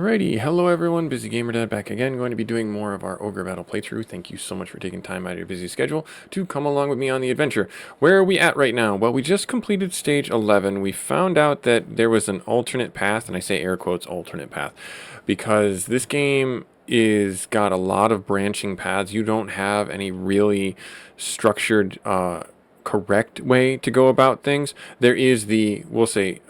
Alrighty, hello everyone, busygamerdad back again, going to be doing more of our Ogre Battle playthrough. Thank you so much for taking time out of your busy schedule to come along with me on the adventure. Where are we at right now? Well, we just completed stage 11. We found out that there was an alternate path, and I say air quotes alternate path, because this game is got a lot of branching paths. You don't have any really structured correct way to go about things. There is the, we'll say,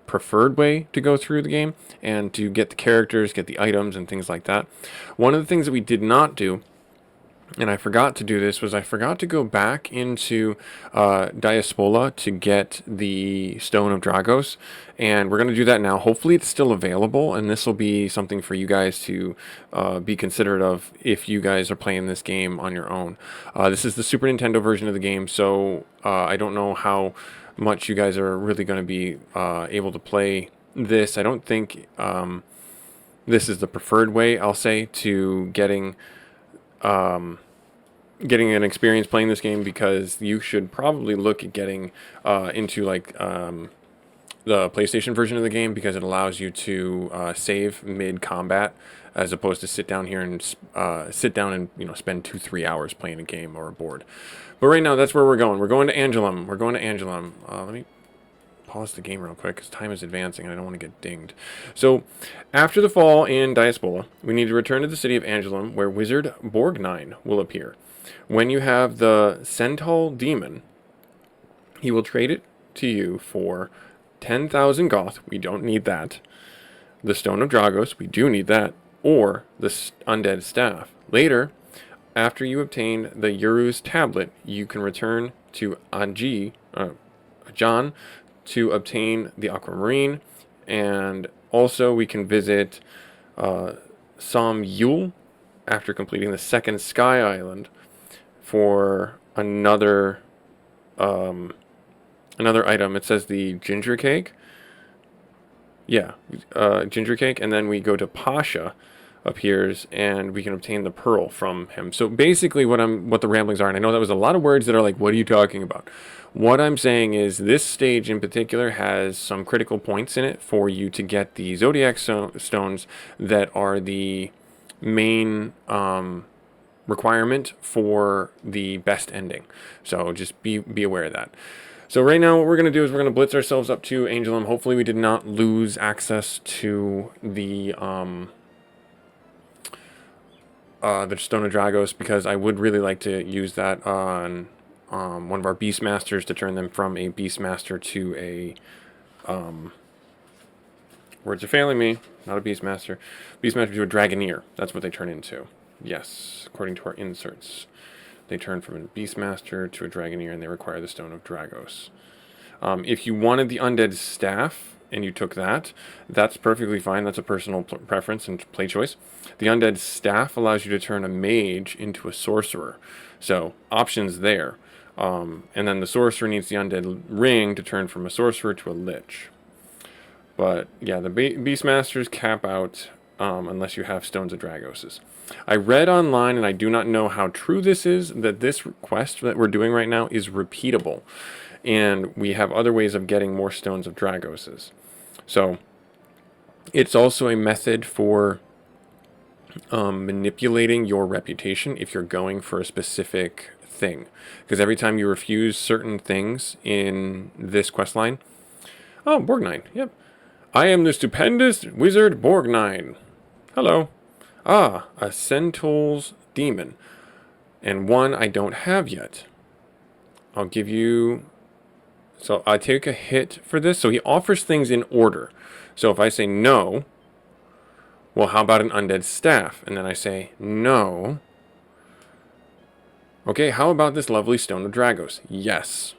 preferred way to go through the game and to get the characters, get the items, and things like that. One of the things that we did not do, and I forgot to do this, was I forgot to go back into Diaspola to get the Stone of Dragos, and we're going to do that now. Hopefully it's still available, and this will be something for you guys to be considerate of if you guys are playing this game on your own. This is the Super Nintendo version of the game, so I don't know how much you guys are really going to be able to play this. I don't think this is the preferred way, I'll say, to getting an experience playing this game, because you should probably look at getting into like the PlayStation version of the game, because it allows you to save mid combat as opposed to sit down and spend 2-3 hours playing a game or a board. But right now that's where we're going. We're going to Angelum. Let me pause the game real quick because time is advancing and I don't want to get dinged. So, after the fall in Diaspola, we need to return to the city of Angelum, where Wizard Borgnine will appear. When you have the Centaur Demon, he will trade it to you for 10,000 Goth. We don't need that. The Stone of Dragos. We do need that. Or the Undead Staff. Later, after you obtain the Yuru's Tablet, you can return to Ajan to obtain the Aquamarine, and also we can visit Som Yul after completing the second Sky Island for another item. It says the Ginger Cake. Yeah, Ginger Cake, and then we go to Pasha appears, and we can obtain the pearl from him. So basically what the ramblings are, and I know that was a lot of words that are like, what are you talking about? What I'm saying is this stage in particular has some critical points in it for you to get the Zodiac stones that are the main requirement for the best ending. So just be aware of that. So right now what we're going to do is we're going to blitz ourselves up to Angelum. Hopefully we did not lose access to the Stone of Dragos, because I would really like to use that on one of our Beastmasters to turn them from a Beastmaster to a words are failing me, not a Beastmaster to a Dragoneer. That's what they turn into. Yes, according to our inserts. They turn from a Beastmaster to a Dragoneer, and they require the Stone of Dragos. If you wanted the Undead Staff and you took that, that's perfectly fine. That's a personal preference and play choice. The Undead Staff allows you to turn a mage into a sorcerer. So, options there. And then the sorcerer needs the Undead Ring to turn from a sorcerer to a lich. But, yeah, the Beastmasters cap out unless you have Stones of Dragoses. I read online, and I do not know how true this is, that this quest that we're doing right now is repeatable. And we have other ways of getting more Stones of Dragoses. So, it's also a method for manipulating your reputation if you're going for a specific thing. Because every time you refuse certain things in this quest line... Oh, Borgnine, yep. I am the stupendous wizard Borgnine. Hello. Ah, a Centaur's Demon. And one I don't have yet. I'll give you... So I take a hit for this. So he offers things in order. So if I say no, well, how about an Undead Staff? And then I say no. Okay, how about this lovely Stone of Dragos? Yes.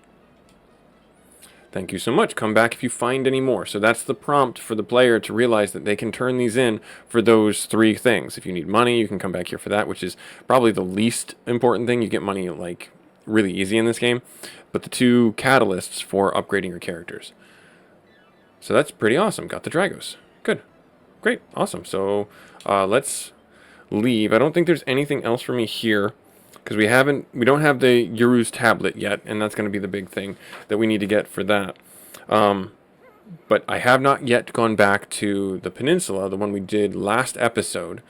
Thank you so much. Come back if you find any more. So that's the prompt for the player to realize that they can turn these in for those 3 things. If you need money, you can come back here for that, which is probably the least important thing. You get money like really easy in this game. But the 2 catalysts for upgrading your characters. So that's pretty awesome. Got the Dragos. Good. Great. Awesome. So let's leave. I don't think there's anything else for me here, because we don't have the Yuru's Tablet yet, and that's going to be the big thing that we need to get for that. But I have not yet gone back to the peninsula, the one we did last episode,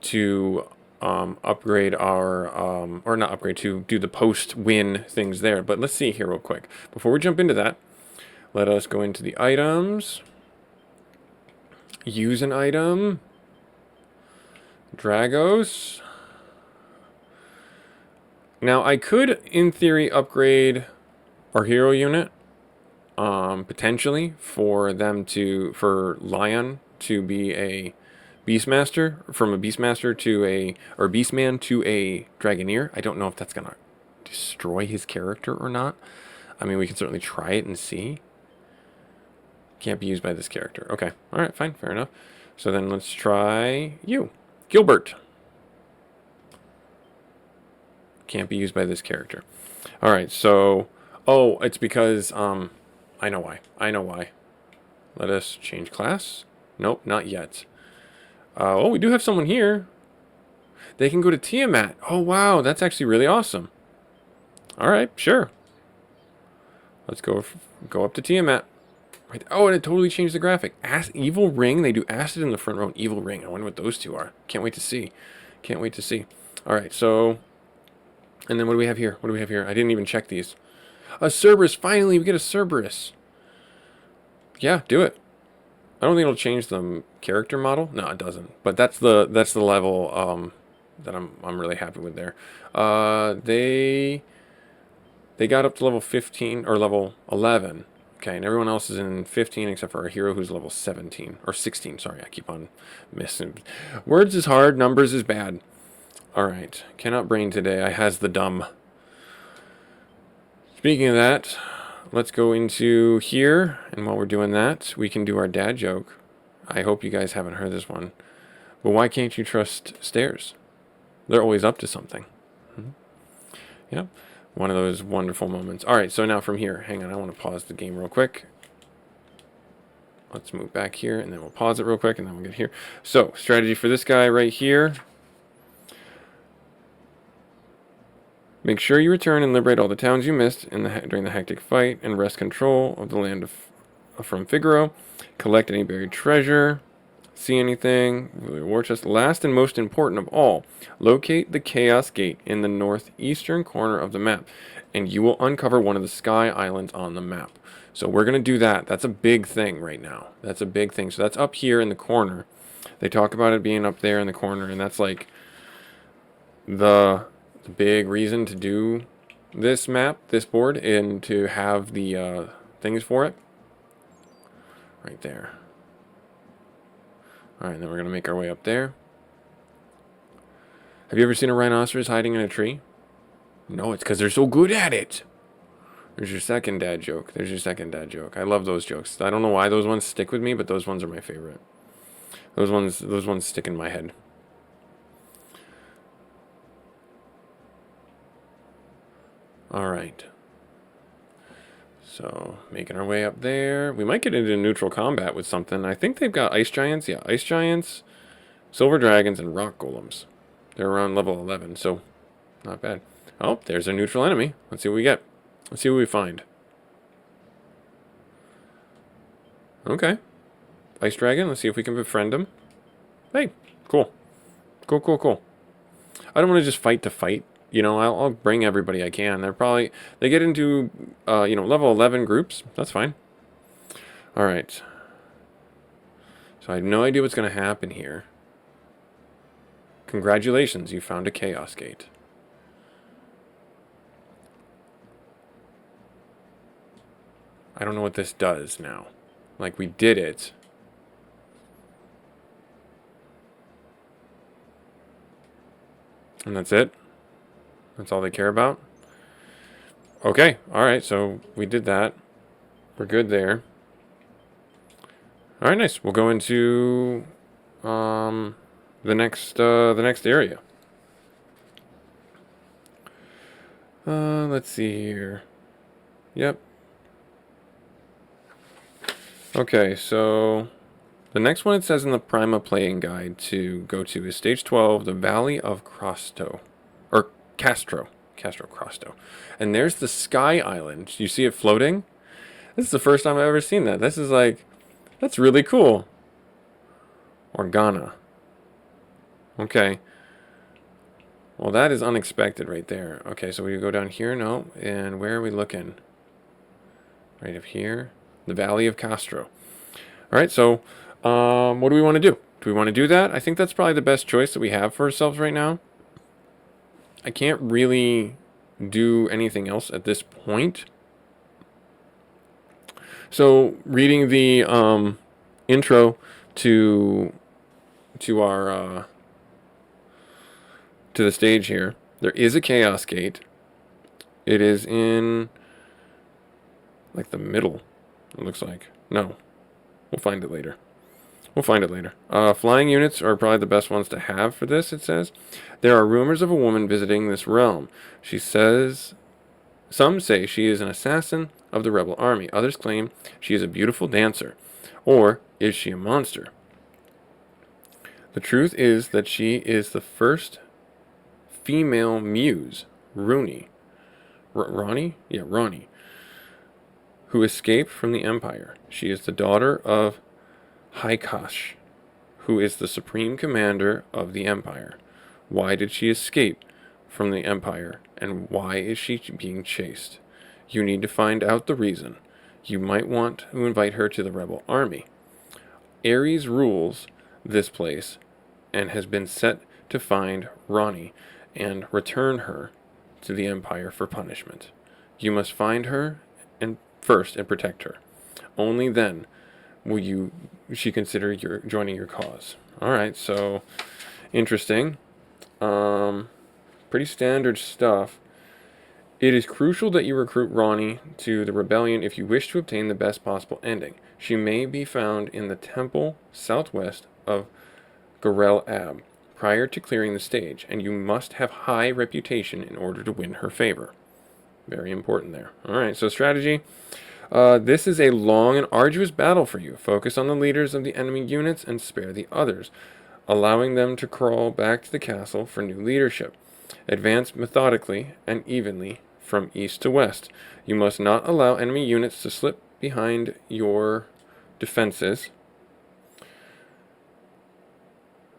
to upgrade our, or not upgrade, to do the post-win things there. But let's see here real quick. Before we jump into that, let us go into the items. Use an item. Dragos. Now, I could, in theory, upgrade our hero unit. Potentially for Lion to be a Beastmaster, from a Beastmaster to or Beastman to a Dragoneer. I don't know if that's gonna destroy his character or not. I mean, we can certainly try it and see. Can't be used by this character. Okay, alright, fine, fair enough. So then let's try you. Gilbert. Can't be used by this character. Alright, so... Oh, it's because, I know why. I know why. Let us change class. Nope, not yet. Oh, we do have someone here. They can go to Tiamat. Oh, wow, that's actually really awesome. Alright, sure. Let's go up to Tiamat. Right. Oh, and it totally changed the graphic. Evil Ring. They do Acid in the front row and Evil Ring. I wonder what those two are. Can't wait to see. Can't wait to see. Alright, so... And then what do we have here? What do we have here? I didn't even check these. A Cerberus. Finally, we get a Cerberus. Yeah, do it. I don't think it'll change the character model. No, it doesn't. But that's the level that I'm really happy with there. They got up to level 15 or level 11. Okay, and everyone else is in 15 except for our hero who's level 17 or 16. Sorry, I keep on missing. Words is hard, numbers is bad. All right, cannot brain today. I has the dumb. Speaking of that, let's go into here, and while we're doing that, we can do our dad joke. I hope you guys haven't heard this one. But why can't you trust stairs? They're always up to something. Yep, one of those wonderful moments. All right, so now from here, hang on, I want to pause the game real quick. Let's move back here, and then we'll pause it real quick, and then we'll get here. So, strategy for this guy right here. Make sure you return and liberate all the towns you missed during the hectic fight, and wrest control of the land from Figaro. Collect any buried treasure. See anything? War chest. Last and most important of all, locate the Chaos Gate in the northeastern corner of the map, and you will uncover one of the sky islands on the map. So we're going to do that. That's a big thing right now. That's a big thing. So that's up here in the corner. They talk about it being up there in the corner, and that's like the big reason to do this map, this board, and to have the things for it. Right there. Alright, then we're going to make our way up there. Have you ever seen a rhinoceros hiding in a tree? No, it's because they're so good at it. There's your second dad joke. There's your second dad joke. I love those jokes. I don't know why those ones stick with me, but those ones are my favorite. Those ones stick in my head. Alright. So, making our way up there. We might get into neutral combat with something. I think they've got ice giants. Yeah, ice giants, silver dragons, and rock golems. They're around level 11, so not bad. Oh, there's a neutral enemy. Let's see what we get. Let's see what we find. Okay. Ice dragon. Let's see if we can befriend him. Hey, cool. Cool, cool, cool. I don't want to just fight to fight. You know, I'll bring everybody I can. They get into, level 11 groups. That's fine. All right. So I have no idea what's going to happen here. Congratulations, you found a Chaos Gate. I don't know what this does now. Like, we did it. And that's it? That's all they care about? Okay, alright, so we did that. We're good there. Alright, nice. We'll go into the next area. Let's see here. Yep. Okay, so the next one it says in the Prima playing guide to go to is Stage 12, the Valley of Crosto. Or Castro Crosto. And there's the Sky Island. You see it floating? This is the first time I've ever seen that. This is like, that's really cool. Organa. Okay. Well, that is unexpected right there. Okay, so we go down here. No. And where are we looking? Right up here. The Valley of Castro. All right, so what do we want to do? Do we want to do that? I think that's probably the best choice that we have for ourselves right now. I can't really do anything else at this point. So reading the intro to our to the stage here, there is a chaos gate. It is in like the middle. It looks like. No, we'll find it later. We'll find it later. Flying units are probably the best ones to have for this, it says. There are rumors of a woman visiting this realm. She says, some say she is an assassin of the rebel army. Others claim she is a beautiful dancer. Or is she a monster? The truth is that she is the first female muse, Ronnie, who escaped from the Empire. She is the daughter of Haikash, who is the supreme commander of the Empire. Why did she escape from the Empire, and why is she being chased? You need to find out the reason. You might want to invite her to the rebel army. Ares rules this place and has been set to find Ronnie and return her to the Empire for punishment. You must find her first and protect her. Only then will she consider joining your cause. Alright, so interesting. Pretty standard stuff. It is crucial that you recruit Ronnie to the rebellion if you wish to obtain the best possible ending. She may be found in the temple southwest of Gorel Ab prior to clearing the stage, and you must have high reputation in order to win her favor. Very important there. Alright, so strategy. This is a long and arduous battle for you. Focus on the leaders of the enemy units and spare the others, allowing them to crawl back to the castle for new leadership. Advance methodically and evenly from east to west. You must not allow enemy units to slip behind your defenses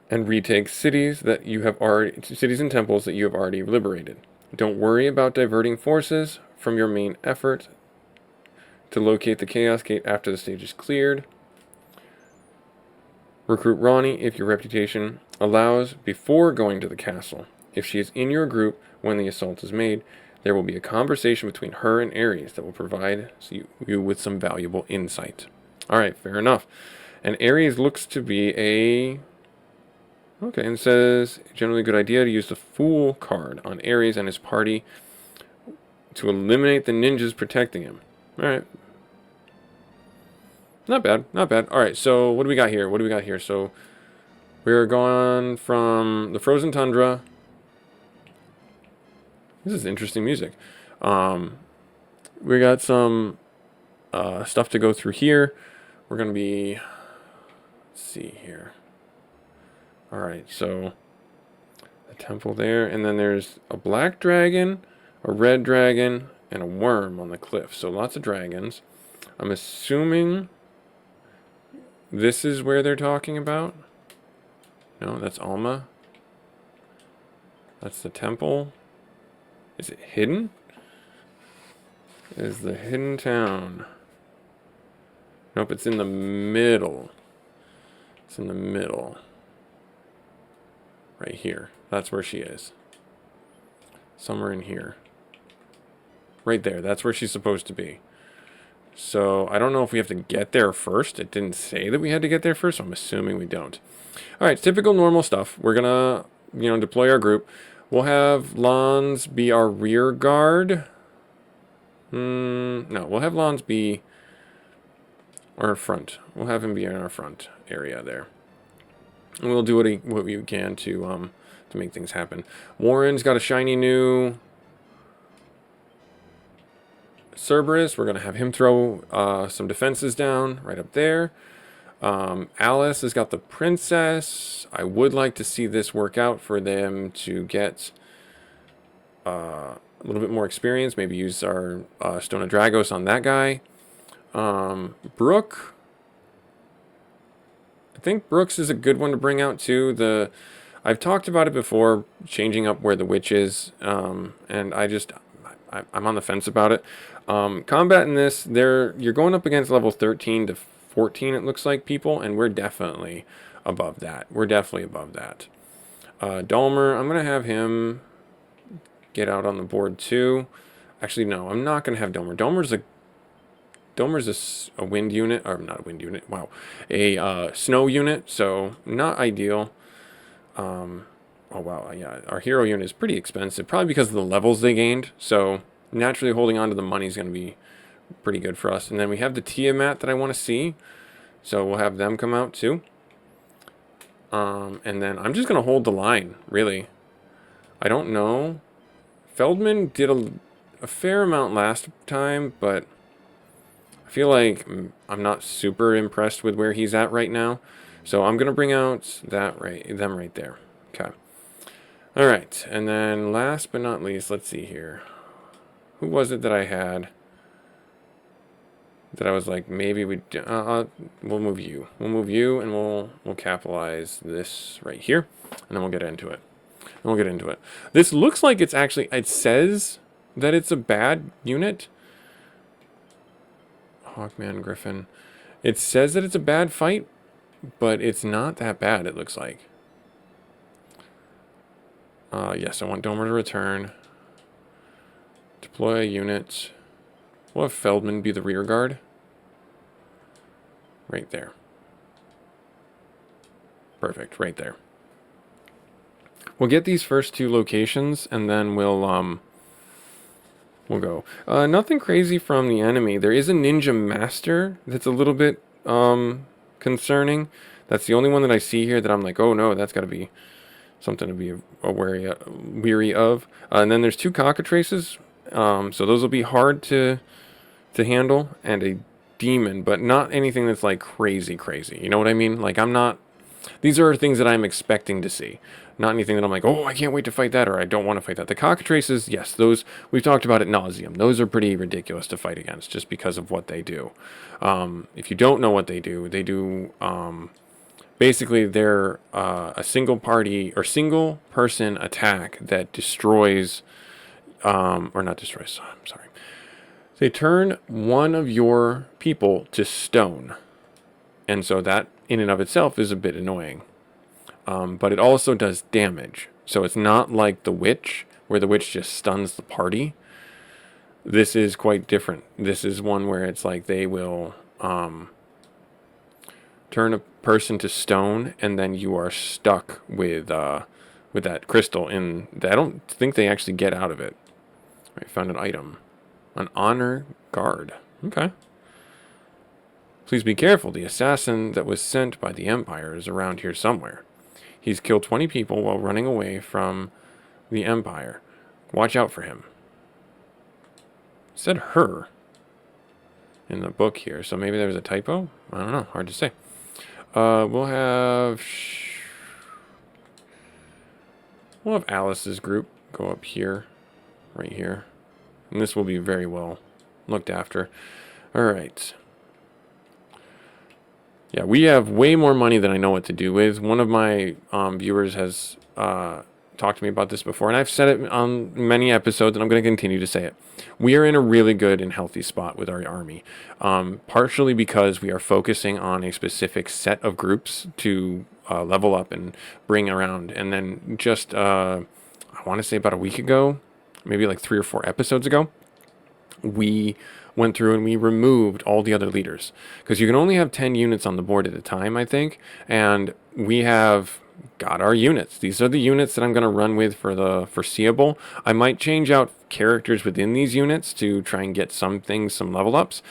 and retake cities and temples that you have already liberated. Don't worry about diverting forces from your main effort to locate the Chaos Gate after the stage is cleared. Recruit Ronnie if your reputation allows before going to the castle. If she is in your group when the assault is made, there will be a conversation between her and Ares that will provide you with some valuable insight. Alright, fair enough. And Ares looks to be a... Okay, and says, generally a good idea to use the Fool card on Ares and his party to eliminate the ninjas protecting him. Alright. Not bad, not bad. Alright, so what do we got here? So, we're going from the frozen tundra. This is interesting music. We got some stuff to go through here. We're going to be... Let's see here. Alright, so... a temple there, and then there's a black dragon, a red dragon, and a worm on the cliff. So lots of dragons. I'm assuming this is where they're talking about. No, that's Alma. That's the temple. Is it hidden? Is the hidden town? Nope, it's in the middle. It's in the middle. Right here. That's where she is. Somewhere in here. Right there. That's where she's supposed to be. So, I don't know if we have to get there first. It didn't say that we had to get there first, so I'm assuming we don't. Alright, typical normal stuff. We're gonna, deploy our group. We'll have Lons be our rear guard. No, we'll have Lons be our front. We'll have him be in our front area there. And we'll do what we can to make things happen. Warren's got a shiny new Cerberus. We're going to have him throw some defenses down right up there. Alice has got the princess. I would like to see this work out for them to get a little bit more experience. Maybe use our Stone of Dragos on that guy. Brooke. I think Brooks is a good one to bring out too. I've talked about it before, changing up where the witch is, and I'm on the fence about it. Combat in this, you're going up against level 13 to 14, it looks like, people, and we're definitely above that. We're definitely above that. Dalmer, I'm going to have him get out on the board too. Actually, no, I'm not going to have Dalmer. Dalmer's a wind unit, or not a wind unit, wow. A snow unit, so not ideal. Oh wow, yeah, our hero unit is pretty expensive, probably because of the levels they gained, so naturally holding on to the money is going to be pretty good for us. And then we have the Tiamat that I want to see, so we'll have them come out too. And then I'm just going to hold the line, really. I don't know. Feldman did a fair amount last time, but I feel like I'm not super impressed with where he's at right now. So I'm going to bring out them right there. Okay. All right. And then last but not least, let's see here. Who was it that I had that I was like, maybe we'll move you. We'll move you, and we'll capitalize this right here, and then we'll get into it. This looks like it's actually, it says that it's a bad unit. Hawkman, Griffin. It says that it's a bad fight, but it's not that bad, it looks like. Yes, I want Domer to return. Deploy a unit. We'll have Feldman be the rear guard. Right there. Perfect, right there. We'll get these first two locations, and then we'll go. Nothing crazy from the enemy. There is a Ninja Master that's a little bit concerning. That's the only one that I see here that I'm like, oh no, that's got to be something to be weary of. And then there's two cockatrices. So those will be hard to handle, and a demon, but not anything that's like crazy. You know what I mean? Like these are things that I'm expecting to see. Not anything that I'm like, oh, I can't wait to fight that, or I don't want to fight that. The cockatrices, yes, those we've talked about ad nauseum. Those are pretty ridiculous to fight against just because of what they do. If you don't know what they do, basically they're a single party or single person attack that destroys, or not destroys, I'm sorry. They turn one of your people to stone. And so that in and of itself is a bit annoying. But it also does damage. So it's not like the witch, where the witch just stuns the party. This is quite different. This is one where it's like they will turn a person to stone, and then you are stuck with that crystal. I don't think they actually get out of it. I found an item. An honor guard. Okay. Please be careful. The assassin that was sent by the Empire is around here somewhere. He's killed 20 people while running away from the Empire. Watch out for him. It said her in the book here, so maybe there was a typo? I don't know. Hard to say. We'll have Alice's group go up here. Right here. And this will be very well looked after. All right. Yeah, we have way more money than I know what to do with. One of my viewers has talked to me about this before, and I've said it on many episodes, and I'm going to continue to say it. We are in a really good and healthy spot with our army, partially because we are focusing on a specific set of groups to level up and bring around. And then just, I want to say about a week ago, maybe like 3 or 4 episodes ago, we went through and we removed all the other leaders, because you can only have 10 units on the board at a time, I think, and we have got our units. These are the units that I'm going to run with for the foreseeable. I might change out characters within these units to try and get some level ups,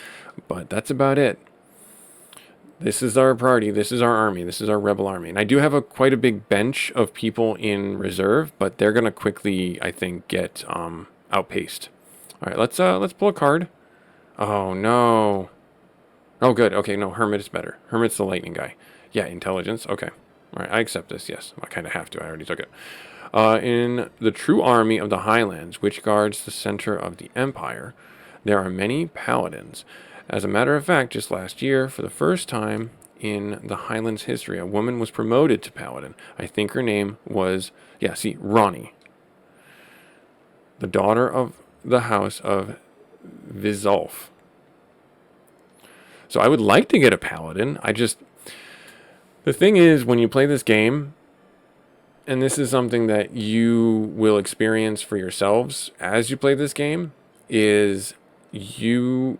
but that's about it. This is our party, this is our army, this is our rebel army. And I do have quite a big bench of people in reserve, but they're going to quickly, I think, get outpaced. All right, let's pull a card. Oh, no. Oh, good. Okay, no, Hermit is better. Hermit's the lightning guy. Yeah, intelligence. Okay. All right, I accept this, yes. I kind of have to. I already took it. In the true army of the Highlands, which guards the center of the Empire, there are many paladins. As a matter of fact, just last year, for the first time in the Highlands history, a woman was promoted to paladin. I think her name was, yeah, see, Ronnie, the daughter of the house of Vizolf. So I would like to get a paladin. The thing is, when you play this game, and this is something that you will experience for yourselves as you play this game, is you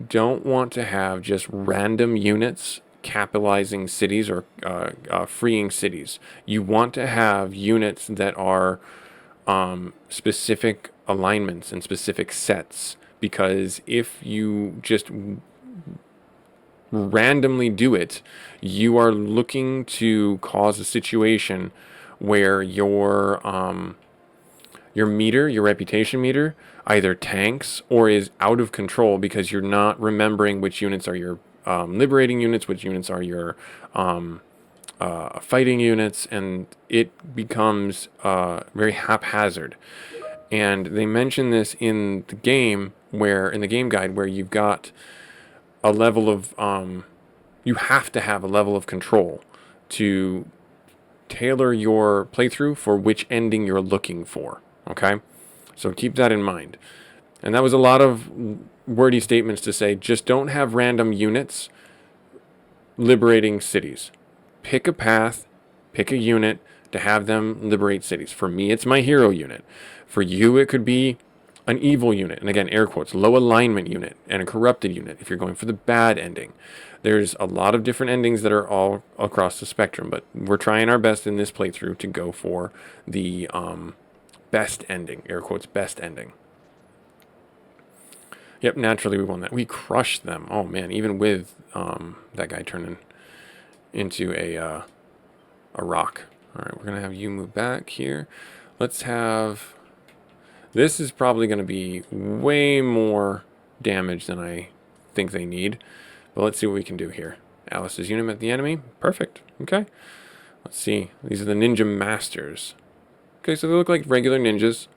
don't want to have just random units capitalizing cities or freeing cities. You want to have units that are specific alignments and specific sets, because if you just randomly do it, you are looking to cause a situation where your meter, your reputation meter, either tanks or is out of control because you're not remembering which units are your liberating units, which units are your fighting units, and it becomes very haphazard. And they mention this in the game, in the game guide, where you've got a level of you have to have a level of control to tailor your playthrough for which ending you're looking for. Okay, so keep that in mind. And that was a lot of wordy statements to say, just don't have random units liberating cities. Pick a path, pick a unit to have them liberate cities. For me, it's my hero unit. For you, it could be an evil unit, and again, air quotes, low alignment unit, and a corrupted unit if you're going for the bad ending. There's a lot of different endings that are all across the spectrum, but we're trying our best in this playthrough to go for the best ending, air quotes, best ending. Yep, naturally we won that. We crushed them. Oh man, even with that guy turning into a rock. All right, we're gonna have you move back here. Let's have. This is probably going to be way more damage than I think they need. But let's see what we can do here. Alice's unit met the enemy. Perfect. Okay. Let's see. These are the ninja masters. Okay, so they look like regular ninjas.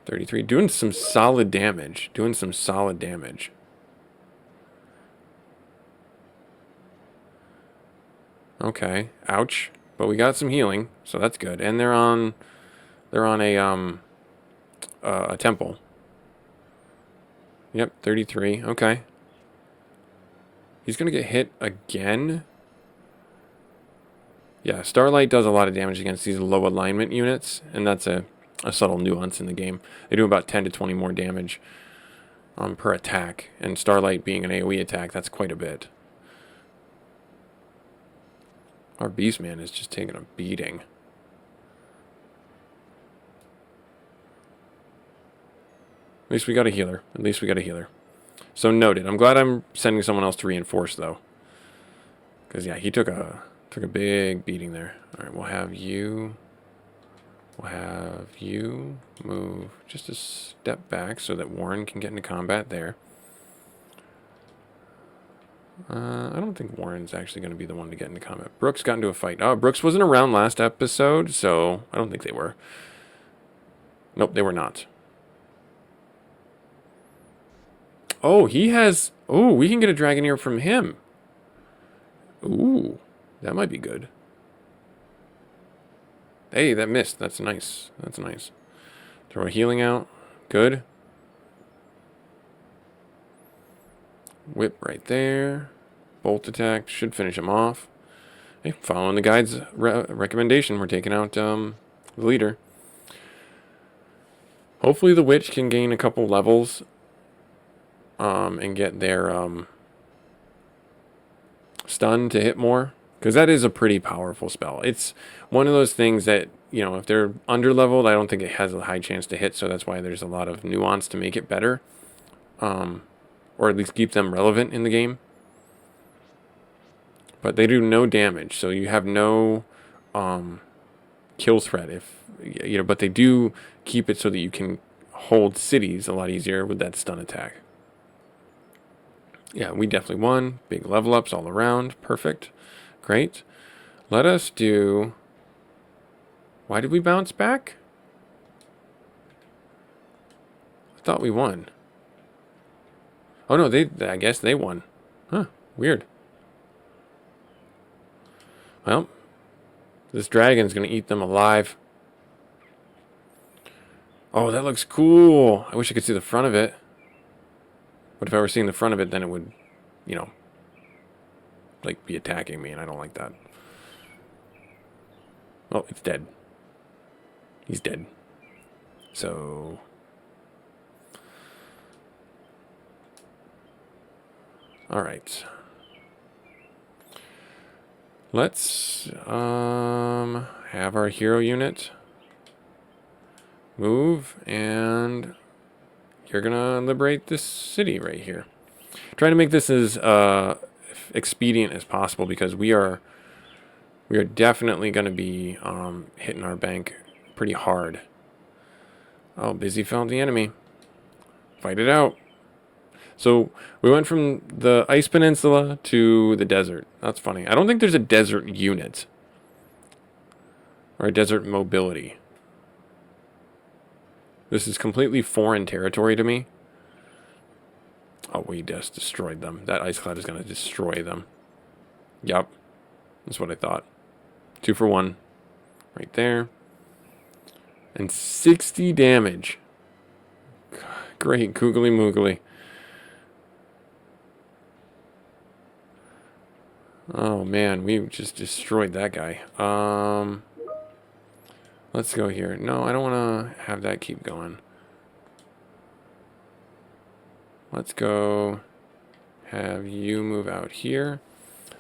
33. Doing some solid damage. Okay. Ouch. But we got some healing, so that's good. And they're on a temple. Yep, 33. Okay. He's going to get hit again. Yeah, Starlight does a lot of damage against these low alignment units, and that's a subtle nuance in the game. They do about 10 to 20 more damage per attack, and Starlight being an AoE attack, that's quite a bit. Our Beastman is just taking a beating. At least we got a healer. So noted. I'm glad I'm sending someone else to reinforce, though. Because, yeah, he took a big beating there. All right, we'll have you move just a step back so that Warren can get into combat there. I don't think Warren's actually going to be the one to get into combat. Brooks got into a fight. Oh, Brooks wasn't around last episode, so I don't think they were. Nope, they were not. Oh, he has... Oh, we can get a Dragoneer from him. Ooh, that might be good. Hey, that missed. That's nice. Throw a healing out. Good. Whip right there. Bolt attack. Should finish him off. Hey, following the guide's recommendation, we're taking out the leader. Hopefully the witch can gain a couple levels and get their stun to hit more, because that is a pretty powerful spell. It's one of those things that, you know, if they're under leveled, I don't think it has a high chance to hit, so that's why there's a lot of nuance to make it better, or at least keep them relevant in the game. But they do no damage, so you have no kill threat, but they do keep it so that you can hold cities a lot easier with that stun attack. Yeah, we definitely won. Big level ups all around. Perfect. Great. Let us do... Why did we bounce back? I thought we won. Oh no, I guess they won. Huh, weird. Well, this dragon's gonna eat them alive. Oh, that looks cool. I wish I could see the front of it. But if I were seeing the front of it, then it would, you know, like be attacking me, and I don't like that. Oh, it's dead. He's dead. So... Alright. Let's have our hero unit move, and you're gonna liberate this city right here. Trying to make this as expedient as possible, because we are definitely gonna be hitting our bank pretty hard. Oh, busy found the enemy. Fight it out. So we went from the Ice Peninsula to the desert. That's funny. I don't think there's a desert unit or a desert mobility. This is completely foreign territory to me. Oh, we just destroyed them. That ice cloud is going to destroy them. Yup. That's what I thought. 2 for 1. Right there. And 60 damage. Great. Googly moogly. Oh man, we just destroyed that guy. Let's go here. No, I don't want to have that keep going. Let's go have you move out here.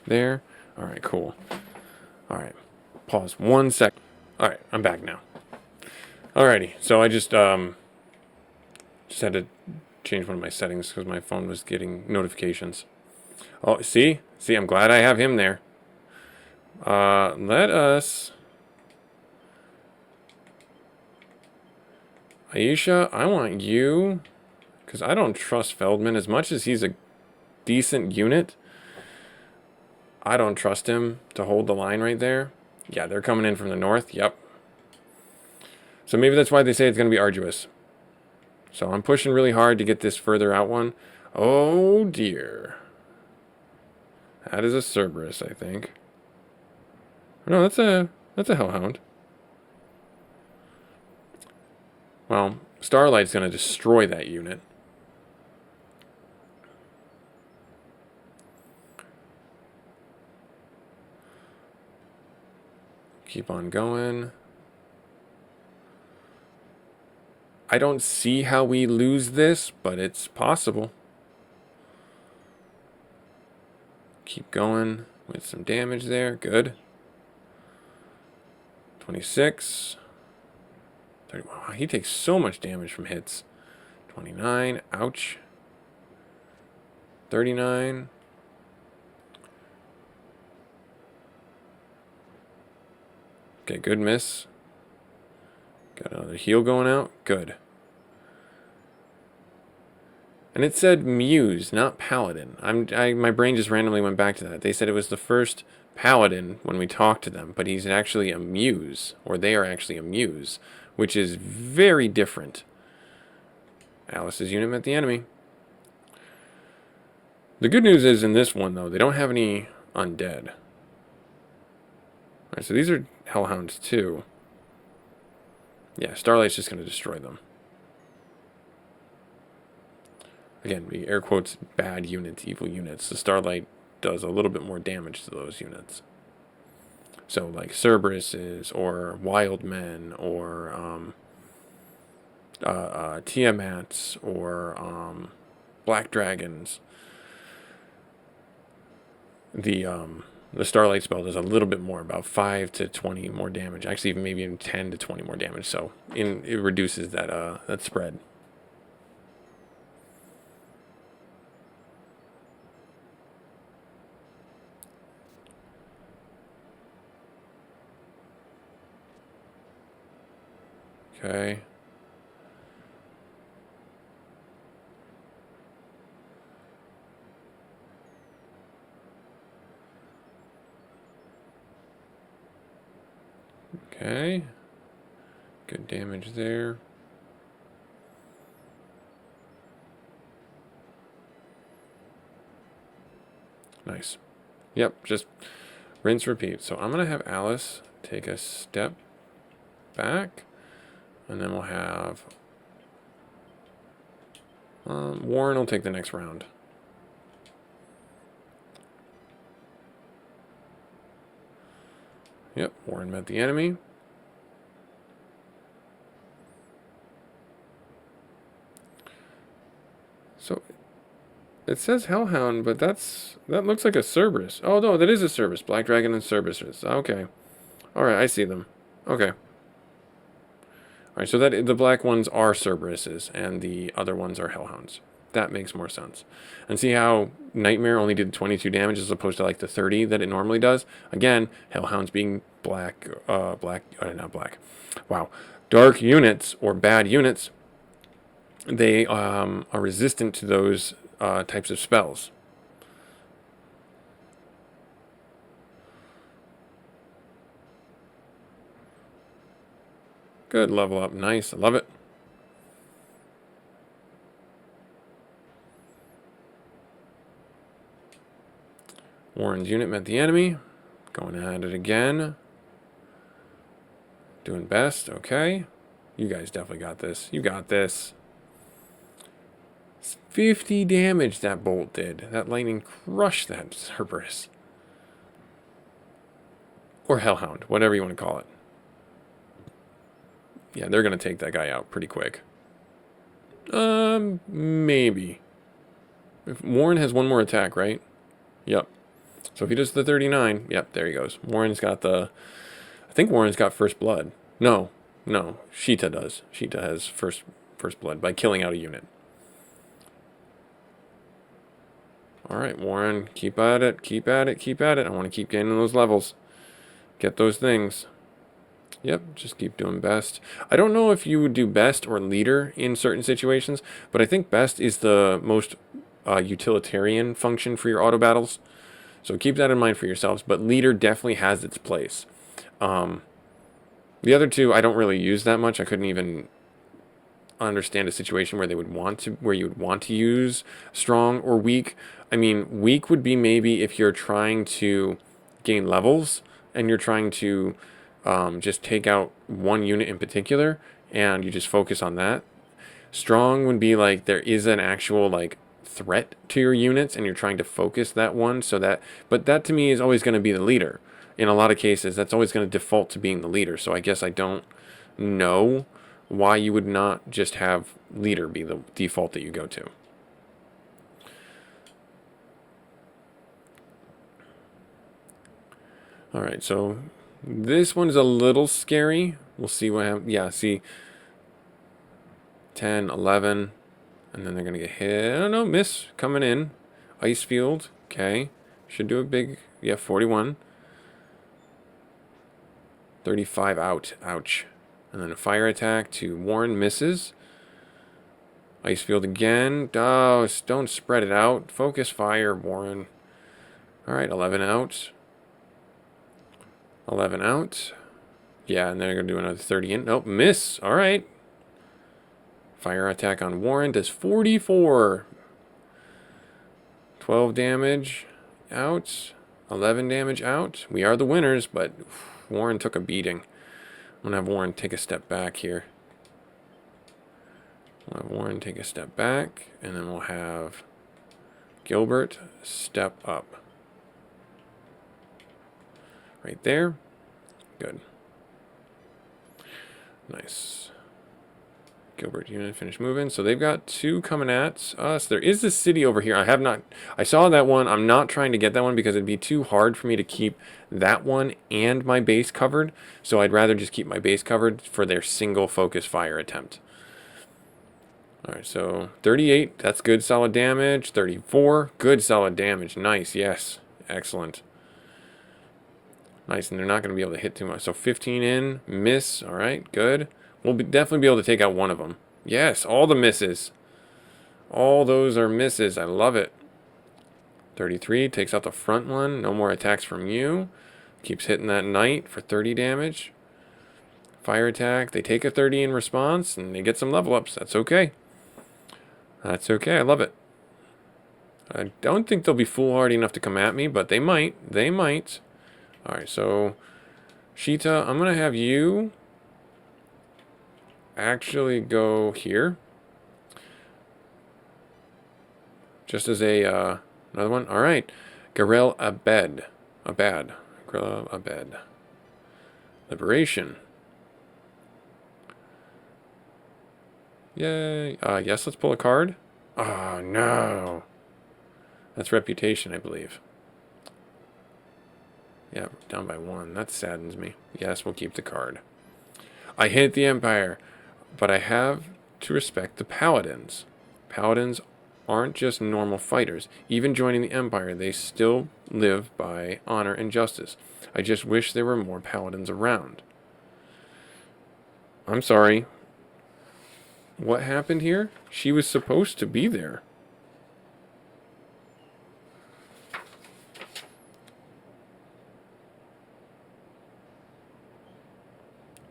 There. Alright, cool. Alright. Pause 1 sec. Alright, I'm back now. Alrighty, so I just had to change one of my settings because my phone was getting notifications. Oh, see? See, I'm glad I have him there. Let us... Aisha, I want you... Because I don't trust Feldman. As much as he's a decent unit, I don't trust him to hold the line right there. Yeah, they're coming in from the north. Yep. So maybe that's why they say it's going to be arduous. So I'm pushing really hard to get this further out one. Oh, dear. That is a Cerberus, I think. No, that's a Hellhound. Well, Starlight's going to destroy that unit. Keep on going. I don't see how we lose this, but it's possible. Keep going with some damage there. Good. 26. 30. Wow, he takes so much damage from hits. 29. Ouch. 39. Okay, good miss. Got another heal going out. Good. And it said Muse, not Paladin. My brain just randomly went back to that. They said it was the first Paladin when we talked to them, but he's actually a Muse, or they are actually a Muse, which is very different. Alice's unit met the enemy. The good news is in this one, though, they don't have any undead. Alright, so these are Hellhounds, too. Yeah, Starlight's just going to destroy them. Again, we air quotes bad units, evil units. The Starlight does a little bit more damage to those units. So, like Cerberuses, or Wild Men, or Tiamats, or Black Dragons. The Starlight spell does a little bit more, about 5 to 20 more damage. Actually, even maybe even 10 to 20 more damage. So, it reduces that spread. Okay. Okay. Good damage there. Nice. Yep, just rinse, repeat. So I'm going to have Alice take a step back. And then we'll have Warren will take the next round. Yep, Warren met the enemy. So it says Hellhound, but that looks like a Cerberus. Oh no, that is a Cerberus. Black Dragon and Cerberuses. Okay. Alright, I see them. Okay. Alright, so that the black ones are Cerberuses and the other ones are Hellhounds. That makes more sense. And see how Nightmare only did 22 damage as opposed to like the 30 that it normally does? Again, Hellhounds being not black. Wow. Dark units or bad units, they are resistant to those types of spells. Good level up. Nice. I love it. Warren's unit met the enemy. Going at it again. Doing best. Okay. You guys definitely got this. You got this. 50 damage that bolt did. That lightning crushed that Cerberus. Or Hellhound. Whatever you want to call it. Yeah, they're going to take that guy out pretty quick. Maybe. If Warren has one more attack, right? Yep. So if he does the 39, yep, there he goes. Warren's got the... I think Warren's got first blood. No. Sheeta does. Sheeta has first blood by killing out a unit. Alright, Warren, keep at it. I want to keep gaining those levels. Get those things. Yep, just keep doing best. I don't know if you would do best or leader in certain situations, but I think best is the most utilitarian function for your auto battles. So keep that in mind for yourselves, but leader definitely has its place. The other two I don't really use that much. I couldn't even understand a situation where you would want to use strong or weak. I mean, weak would be maybe if you're trying to gain levels and you're trying to just take out one unit in particular and you just focus on that. Strong would be like there is an actual like threat to your units and you're trying to focus that one but that to me is always going to be the leader. In a lot of cases, that's always going to default to being the leader. So I guess I don't know why you would not just have leader be the default that you go to. Alright, so this one's a little scary. We'll see what happens. Yeah, see 10, 11, and then they're going to get hit. Oh no, miss coming in. Ice field, okay. Should do a big, yeah, 41. 35 out, ouch. And then a fire attack to Warren, misses. Ice field again. Oh, don't spread it out. Focus fire, Warren. Alright, 11 out. 11 out. Yeah, and then they're going to do another 30 in. Nope, miss. Alright. Fire attack on Warren does 44. 12 damage out. 11 damage out. We are the winners, but Warren took a beating. I'm going to have Warren take a step back here. We'll have Warren take a step back, and then we'll have Gilbert step up. Right there. Good. Nice. Gilbert unit finished moving. So they've got two coming at us. There is this city over here. I saw that one. I'm not trying to get that one because it'd be too hard for me to keep that one and my base covered. So I'd rather just keep my base covered for their single focus fire attempt. Alright, so 38. That's good solid damage. 34. Good solid damage. Nice. Yes. Excellent. Nice. And they're not going to be able to hit too much. So 15 in. Miss. Alright. Good. We'll definitely be able to take out one of them. Yes, all the misses. All those are misses. I love it. 33 takes out the front one. No more attacks from you. Keeps hitting that knight for 30 damage. Fire attack. They take a 30 in response, and they get some level ups. That's okay. That's okay. I love it. I don't think they'll be foolhardy enough to come at me, but they might. They might. Alright, so Sheeta, I'm going to have you actually go here. Just as a, another one. Alright. Garel Abed. Abad. Garel Abed. Liberation. Yay. Yes, let's pull a card. Oh, no. That's reputation, I believe. Yeah, down by 1. That saddens me. Yes, we'll keep the card. I hate the Empire, but I have to respect the Paladins. Paladins aren't just normal fighters. Even joining the Empire, they still live by honor and justice. I just wish there were more Paladins around. I'm sorry. What happened here? She was supposed to be there.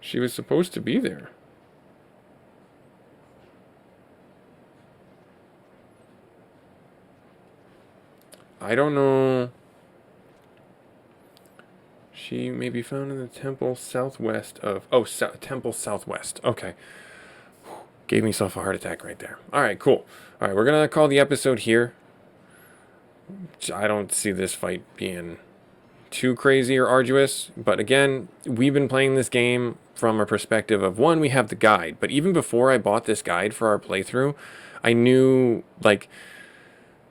She was supposed to be there. I don't know. She may be found in the temple southwest of... Oh, temple southwest. Okay. Gave myself a heart attack right there. Alright, cool. Alright, we're going to call the episode here. I don't see this fight being too crazy or arduous. But again, we've been playing this game from a perspective of, one, we have the guide. But even before I bought this guide for our playthrough, I knew, like,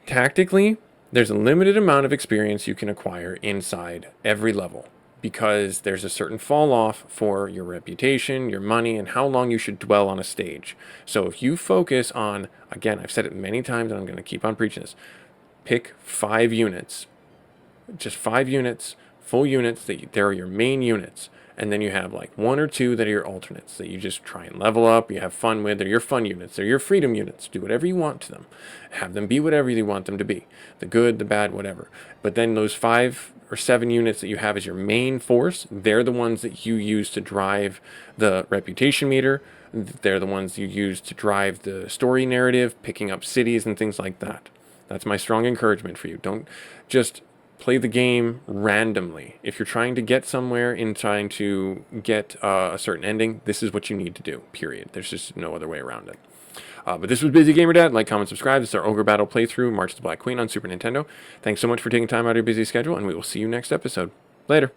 tactically, there's a limited amount of experience you can acquire inside every level, because there's a certain fall off for your reputation, your money, and how long you should dwell on a stage. So if you focus on, again, I've said it many times and I'm going to keep on preaching this, pick 5 units, just 5 units, full units, they're your main units. And then you have like 1 or 2 that are your alternates that you just try and level up, you have fun with. They're your fun units. They're your freedom units. Do whatever you want to them. Have them be whatever you want them to be. The good, the bad, whatever. But then those 5 or 7 units that you have as your main force, they're the ones that you use to drive the reputation meter. They're the ones you use to drive the story narrative, picking up cities and things like that. That's my strong encouragement for you. Don't just play the game randomly. If you're trying to get somewhere in trying to get a certain ending, this is what you need to do, period. There's just no other way around it. But this was Busy Gamer Dad. Like, comment, subscribe. This is our Ogre Battle playthrough, March of the Black Queen on Super Nintendo. Thanks so much for taking time out of your busy schedule, and we will see you next episode. Later.